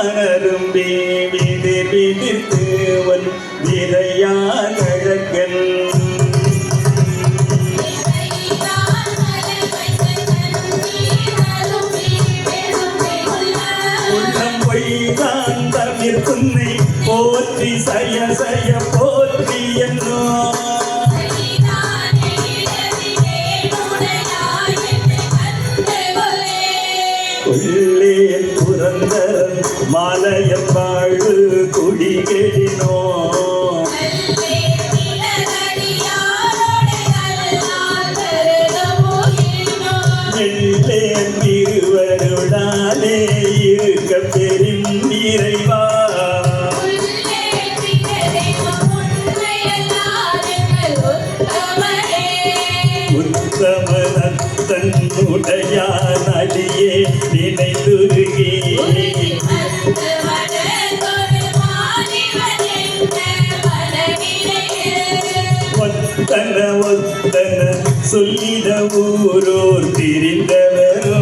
அரும்பே விதிர் விதிர்த்துவன் விரையான் அழகன் உள்ளம் பொய்தான் தமிழ் புன்னை போற்றி சய சய போற்றி என்னோ உள்ளேன் புரந்தரன் மாலைய வாழ்வு குடிகெடினோ எல்லேன் இருவருடாலே இருக்க பெரும் நிறைவா உத்தமனத்தன் உடையான் அடியே நினைந்துருகே ஒத்தன ஒத்தன சொல்லிட ஊரோர் திரிந்தவரோ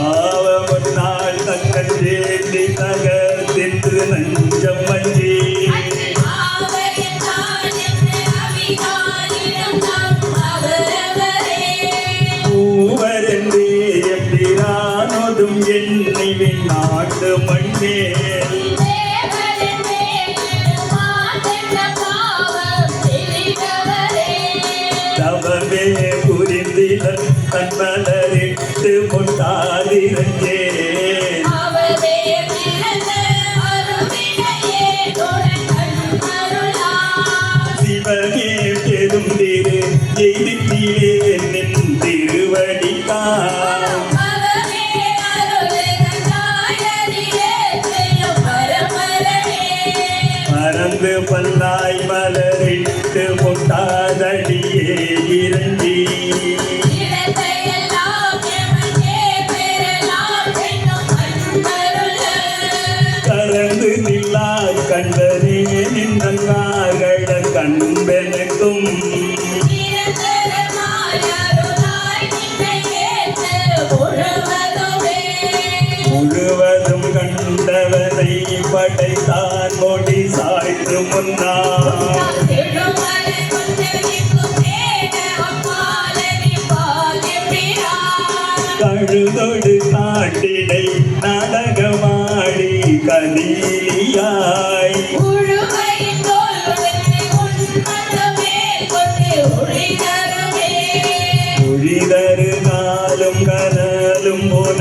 சாவமுன்னாள் தங்கள் தேடி நகர் தின்று நஞ்சம் மஞ்சே மூவரென்றே எம்பிரானோடும் என்னை நாட்டு மண்ணேல் தவமே புரிந்திலன் தன்மலரிட்டு முட்டாதிரஞ்சே சிவமே பெரும் திரு எய்திலே நின் திருவடிக்கான் மறந்து பல்லாய் மலரிட்டு முட்டாதடியே இறங்கி கறந்து நில்லா கண்டனே நின்றார்கள கண்பெனக்கும் முழுவதும் கண்டவனை படைத்தான் மொழி சாய்த்து முன்னா கழுதொடு காட்டிடை நாடகமாடி கலீலியாய் ஒழிதரு நாளும் கனலும் உன